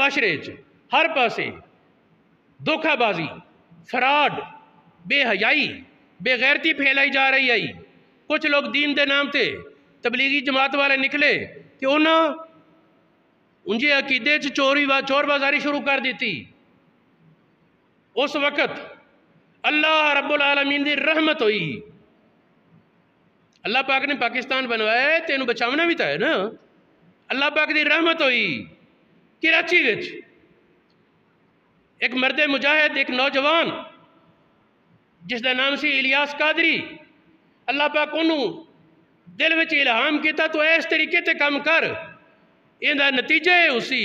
معاشرے ہر پاسے دھوکھا بازی، فراڈ، بے حیائی، بے غیرتی پھیلائی جا رہی ہے۔ کچھ لوگ دین دے نام تے تبلیغی جماعت والے نکلے کہ انجے عقیدے چور بازاری شروع کر دیتی۔ اس وقت اللہ رب العالمین دی رحمت ہوئی۔ اللہ پاک نے پاکستان بنوایا ہے تے انہوں بچاونا بھی تا ہے نا۔ اللہ پاک دی رحمت ہوئی کراچی وچ ایک مرد مجاہد، ایک نوجوان جس دا نام سی الیاس قادری، اللہ پاک انہوں دل وچ الہام کیتا تو اس طریقے تے کام کر، ان دا نتیجہ ہے اسی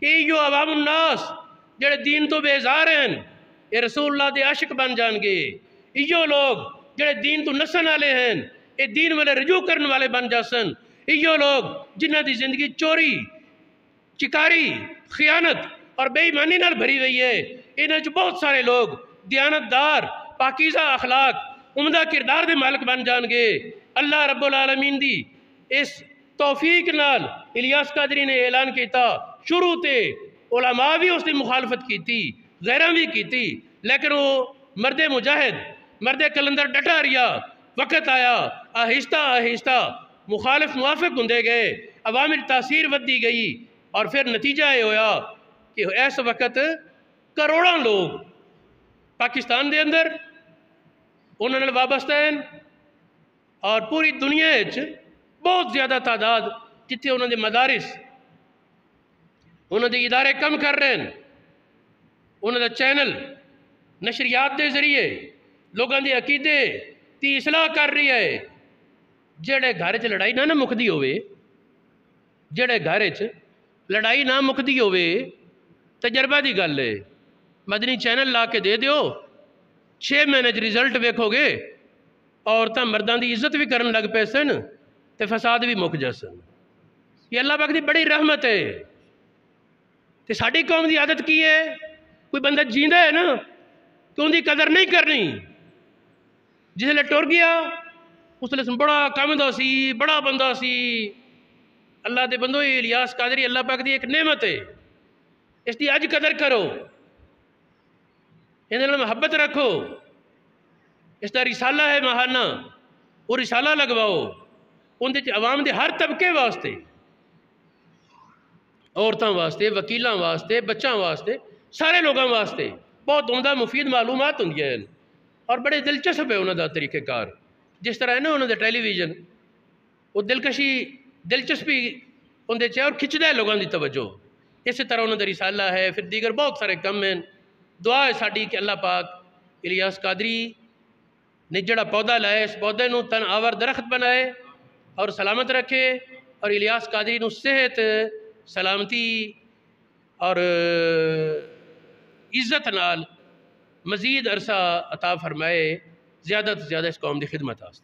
کہ یہ عوام الناس جڑے دین تو بیزار ہیں یہ رسول اللہ دے عاشق بن جان گے۔ یہ لوگ جڑے دین تو نسن والے ہیں یہ دین والے رجوع کرنے والے بن جاسن۔ یہ لوگ جنہ دی زندگی چوری، چکاری، خیانت اور بے ایمانی نال بھری ہوئی ہے، انہاں جو بہت سارے لوگ دیانت دار، پاکیزہ اخلاق، عمدہ کردار دے مالک بن جان گے۔ اللہ رب العالمین دی اس توفیق نال الیاس قادری نے اعلان کیتا، شروع تے علماء بھی اس دی مخالفت کیتی، غیرہ بھی کیتی، لیکن وہ مرد مجاہد، مرد کلندر ڈٹا ریا۔ وقت آیا آہستہ آہستہ مخالف موافق ہوندے گئے، عوامل تاثیر ودی گئی، اور پھر نتیجہ یہ ہویا کہ اس وقت کروڑاں لوگ پاکستان دے اندر انہوں نے وابستہ ہیں، اور پوری دنیا بہت زیادہ تعداد جتنے انہوں نے مدارس، انہوں نے ادارے کم کر رہے ہیں، انہوں نے چینل نشریات دے ذریعے لوگوں دے عقیدے دی اصلاح کر رہی ہے۔ جڑے گھر چ لڑائی نہ مکدی ہوئے، جڑے گھر چ لڑائی نہ مکدی ہوئے، تجربہ دی گل ہے، مدنی چینل لا کے دے دیو، 6 مہینے رزلٹ ویکھو گے، عورتاں مرداں دی عزت بھی کرن لگ پے سن تے فساد بھی مک جاسن۔ یہ اللہ پاک دی بڑی رحمت ہے۔ تے ساڈی قوم دی عادت کی ہے؟ کوئی بندہ جیندا ہے نا تو ان دی قدر نہیں کرنی، جس لئے ٹر گیا اس لئے بڑا کامدہ سی، بڑا بندہ سی۔ اللہ دے بندو، یہ الیاس قادری اللہ پاک دی ایک نعمت ہے، اس دی اج قدر کرو، ان میں محبت رکھو۔ اس دا رسالہ ہے ماہانہ، وہ رسالہ لگواؤ، ان دے عوام دے ہر طبقے واسطے، عورتاں واسطے، وکیلاں واسطے، بچاں واسطے، سارے لوگاں واسطے بہت عمدہ مفید معلومات ہوں گے، اور بڑے دلچسپ ہے انہوں دا طریقہ کار۔ جس طرح ہے نا انہوں دے ٹیلی ویژن، وہ دلچسپی ان دے چاہے اور کھچ دے لوگاں دی توجہ، اسی طرح انہوں دا رسالہ ہے، پھر دیگر بہت سارے کم ہیں۔ دعا ہے ساڑی کہ اللہ پاک الیاس قادری نے جڑا پودا لائے اس پودے نو تن آور درخت بنائے اور سلامت رکھے، اور الیاس قادری نو صحت، سلامتی اور عزت نال مزید عرصہ عطا فرمائے، زیادہ تو زیادہ اس قوم دی خدمت آستے۔